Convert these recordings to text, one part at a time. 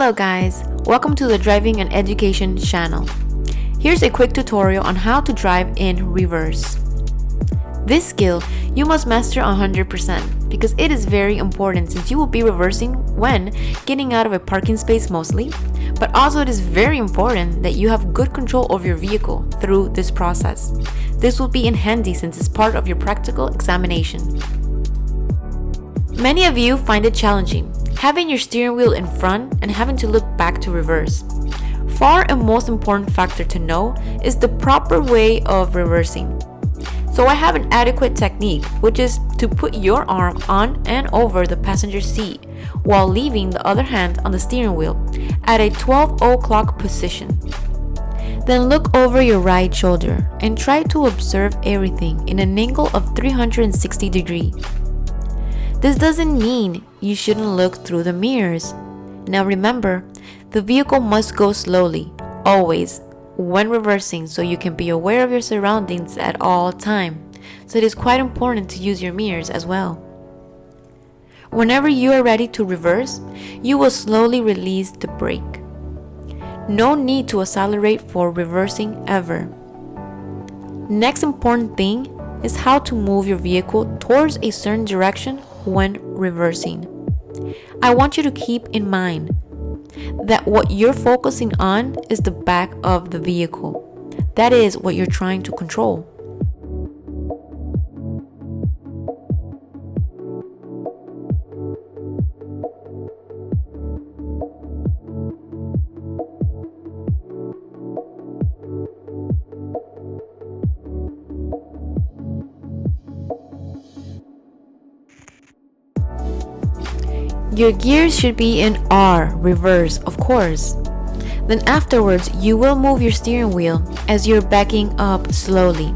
Hello guys, welcome to the Driving and Education channel. Here's a quick tutorial on how to drive in reverse. This skill you must master 100% because it is very important since you will be reversing when getting out of a parking space mostly, but also it is very important that you have good control over your vehicle through this process. This will be in handy since it's part of your practical examination. Many of you find it challenging having your steering wheel in front and having to look back to reverse. Far and most important factor to know is the proper way of reversing. So I have an adequate technique, which is to put your arm on and over the passenger seat while leaving the other hand on the steering wheel at a 12 o'clock position. Then look over your right shoulder and try to observe everything in an angle of 360 degrees. This doesn't mean you shouldn't look through the mirrors. Now remember, the vehicle must go slowly, always, when reversing, so you can be aware of your surroundings at all time. So it is quite important to use your mirrors as well. Whenever you are ready to reverse, you will slowly release the brake. No need to accelerate for reversing ever. Next important thing is how to move your vehicle towards a certain direction when reversing. I want you to keep in mind that what you're focusing on is the back of the vehicle. That is what you're trying to control. Your gears should be in R, reverse, of course. Then afterwards, you will move your steering wheel as you're backing up slowly.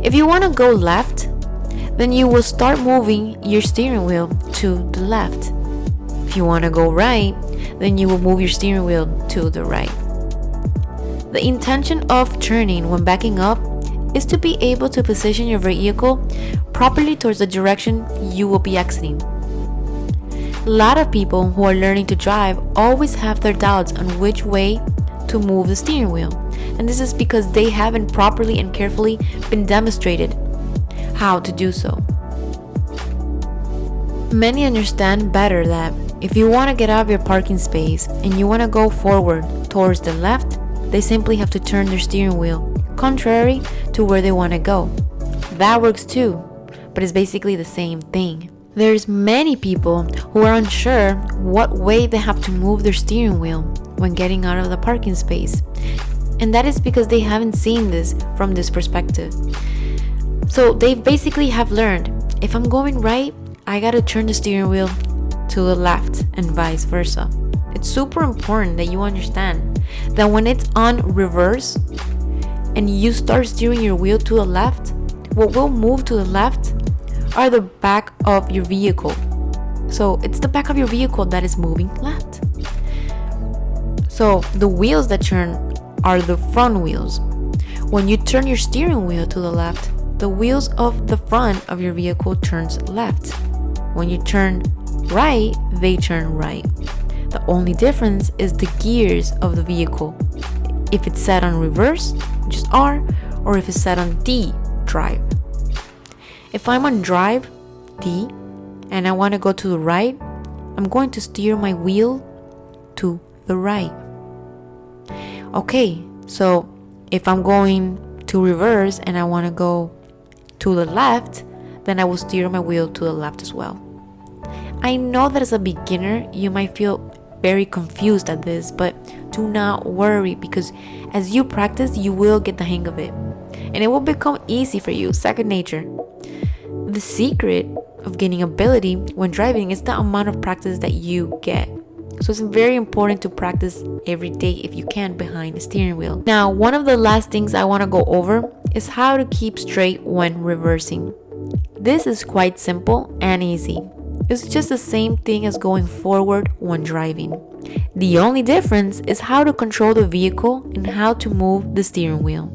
If you want to go left, then you will start moving your steering wheel to the left. If you want to go right, then you will move your steering wheel to the right. The intention of turning when backing up is to be able to position your vehicle properly towards the direction you will be exiting. A lot of people who are learning to drive always have their doubts on which way to move the steering wheel, and this is because they haven't properly and carefully been demonstrated how to do so. Many understand better that if you want to get out of your parking space and you want to go forward towards the left, they simply have to turn their steering wheel contrary to where they want to go. That works too, but it's basically the same thing. There's many people who are unsure what way they have to move their steering wheel when getting out of the parking space. And that is because they haven't seen this from this perspective. So they basically have learned, if I'm going right, I gotta turn the steering wheel to the left and vice versa. It's super important that you understand that when it's on reverse and you start steering your wheel to the left, what will move to the left are the back of your vehicle. So it's the back of your vehicle that is moving left. So the wheels that turn are the front wheels. When you turn your steering wheel to the left, the wheels of the front of your vehicle turns left. When you turn right, they turn right. The only difference is the gears of the vehicle. If it's set on reverse, which is R, or if it's set on D, drive. If I'm on drive, D, and I want to go to the right, I'm going to steer my wheel to the right. Okay, so if I'm going to reverse and I want to go to the left, then I will steer my wheel to the left as well. I know that as a beginner, you might feel very confused at this, but do not worry because as you practice, you will get the hang of it. And it will become easy for you, second nature. The secret of gaining ability when driving is the amount of practice that you get. So it's very important to practice every day if you can behind the steering wheel. Now, one of the last things I want to go over is how to keep straight when reversing. This is quite simple and easy. It's just the same thing as going forward when driving. The only difference is how to control the vehicle and how to move the steering wheel.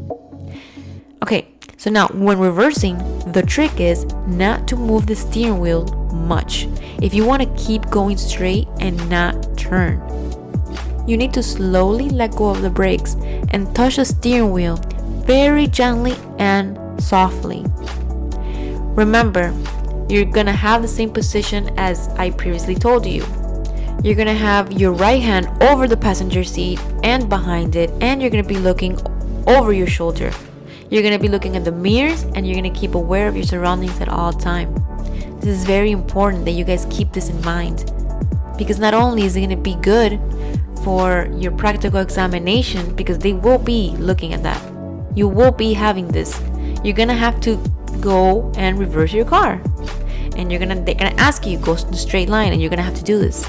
Okay, so now when reversing, the trick is not to move the steering wheel much if you want to keep going straight and not turn. you need to slowly let go of the brakes and touch the steering wheel very gently and softly. Remember, you're gonna have the same position as I previously told you. You're gonna have your right hand over the passenger seat and behind it, and you're gonna be looking over your shoulder. You're gonna be looking at the mirrors, and you're gonna keep aware of your surroundings at all time. This is very important that you guys keep this in mind, because not only is it gonna be good for your practical examination, because they will be looking at that. You will be having this. You're gonna have to go and reverse your car, and they're gonna ask you, go in a straight line, and you're gonna have to do this.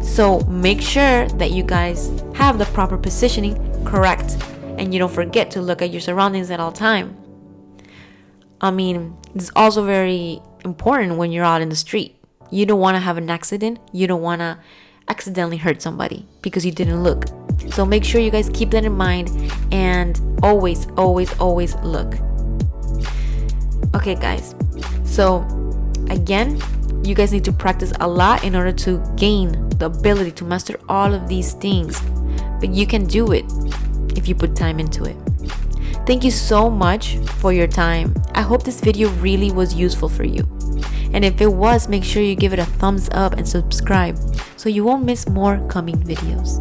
So make sure that you guys have the proper positioning correct, and you don't forget to look at your surroundings at all time. I mean, it's also very important when you're out in the street. You don't want to have an accident. You don't want to accidentally hurt somebody because you didn't look. So make sure you guys keep that in mind, and always look. Okay, guys. So again, you guys need to practice a lot in order to gain the ability to master all of these things. But you can do it if you put time into it. Thank you so much for your time. I hope this video really was useful for you. And if it was, make sure you give it a thumbs up and subscribe so you won't miss more coming videos.